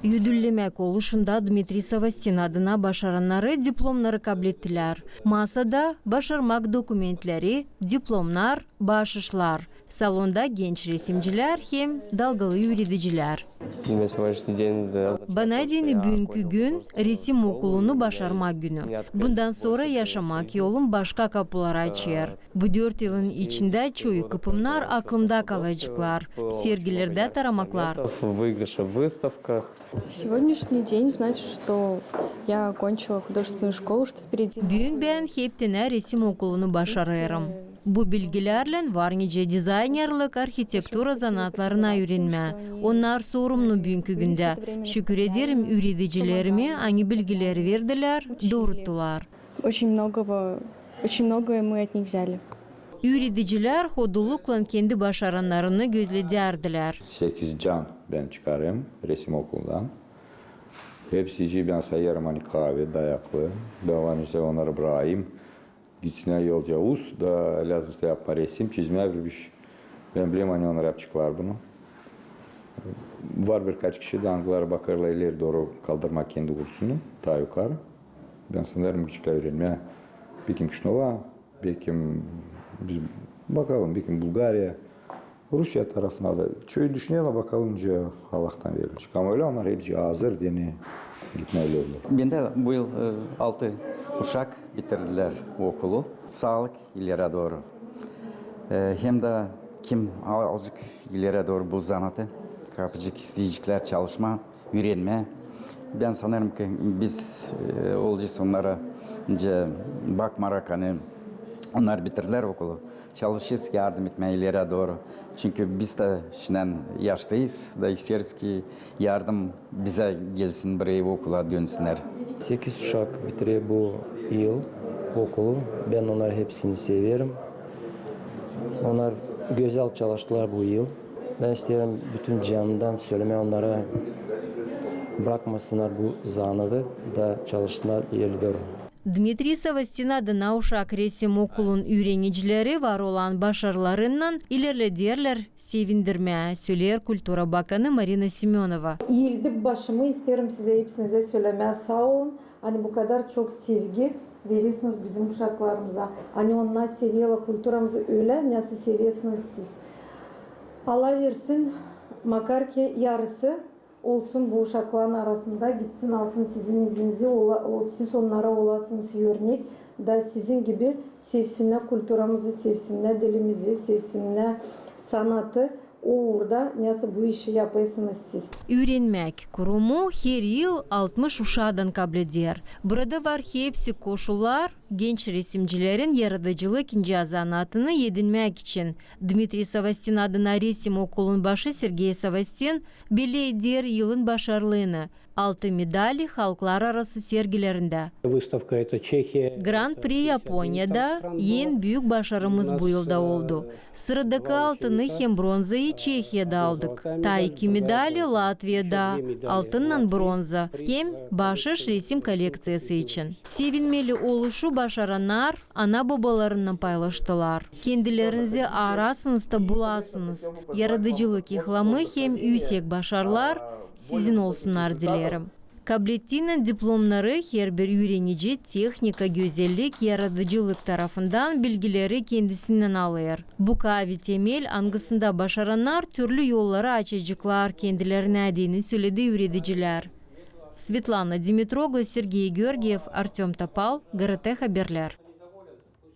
Yüdüllemek oluşunda Dmitri Savastin adına başaranları diplomları kabul ettiler. Masada başarmak dokumentleri, diplomlar, bağışlar. Salonda genç resimciler hem dalgalı yürütücüler. Bana dini bugünkü gün resim okulunu başarmak günü. Bundan sonra yaşamak yolum başka kapılar açıyor. Bu 4 yılın içinde çoğu kıpımlar aklımda kalacaklar. Sergilerde taramaklar. Сегодняшний день значит, что я окончила художественную школу, что впереди. Bugün ben heptine resim okulunu başarıyorum. Bu bilgilerle var nice dizaynerlik, arhitektura sanatlarına öğrenme. Onlar sorumlu bugünkü günde. Şükür ederim üreticilerime aynı bilgileri verdiler, doğrulttular. Очень многое мы от них взяли. Üreticiler hodulukla kendi başaranlarını gözlediler. 8 can ben çıkarım resim okulundan. Hepsi ben sayarım hani kahve, dayaklı. Ben işte onları bırakayım. Gitsinler yolca da lazırta yapma resim, çizmeye bilmiş. Ben bileyim hani onlar yapacaklar bunu. Var birkaç kişi de angılara bakarlar ileri doğru kaldırmak kendi kursunu daha yukarı. Ben sanırım küçükler öğrenmeye. Bir kim Kışnova, bir kim biz bakalım, bir kim Bulgarya, Rusya tarafına da şöyle düşünüyorlar bakalım Allah'tan verilecek. Ama öyle onlar hepsi hazır diye gitmeyle olur. Ben de bu yıl 6 uşak bitirdiler bu okulu. Sağlık ileri doğru. Hem de kim azıcık ileri doğru bu zanatı kapacak isteyecekler çalışma, öğrenme. Ben sanırım ki biz olacağız onlara bakmarak hani onlar bitirdiler okulu. Çalışırız yardım etmeye ileri doğru. Çünkü biz de şimdiden yaşlıyız da isteriz ki yardım bize gelsin buraya okula dönsünler. 8 uşak bitiriyor bu yıl okulu. Ben onları hepsini seviyorum. Onlar güzel çalıştılar bu yıl. Ben isterim bütün canımdan söylemeye onlara bırakmasınlar bu zanadı da çalıştılar ileri doğru. Dmitri Savastin adına uşak resim okulun öğrencileri var olan başarılarından ilerlediler sevindirmeye, söyler Kültüra Bakanı Marina Semyonova. Eğildi başımı isterim size hepsinize söylemeye sağ olun. Hani bu kadar çok sevgi verirsiniz bizim uşaklarımıza. Hani onlar seviyorlar kültürümüzü öyle nasıl seviyorsunuz siz. Allah versin makar ki yarısı olsun bu uşakların arasında gitsin alsın sizin izinizi, siz onlara olasınız örnek da sizin gibi sevsinler kültürümüzü, sevsinler dilimizi, sevsinler sanatı. Orada nasıl bu işi yapıyorsunuz siz? Öğrenmek kurumu her yıl 60 uşağdan kabul eder. Burada var hepsi koşullar genç resimcilerin yaratıcılık ince sanatını edinmek için. Dmitri Savastin adına resim okulun başı Sergey Savastin belli eder yılın başarılığını. 6 medali halklar arası sergilerinde. Grand Prix Japonya'da en büyük başarımız bu yılda oldu. Sıradaki altını hem bronzayı Çekya'da aldık. Ta 2 medali Latvia'da altından bronza hem bahşiş resim koleksiyası için. Sevinmeli oluşu başaranlar ana babalarından paylaştılar. Kendilerinizi arasınızda bulasınız. Yaratıcılık ihlamı hem yüksek başarılar sizin olsunlar dilerim. Kabul ettiğinin diplomları her bir öğrenici teknika, güzellik, yaratıcılık tarafından bilgileri kendisinden alır. Bu kavi temel angısında başaranlar türlü yolları açacaklar kendilerine adını söyledi üreticiler. Svetlana Dimitroglu, Sergey Georgiev, Artem Topal, GRT Haberler.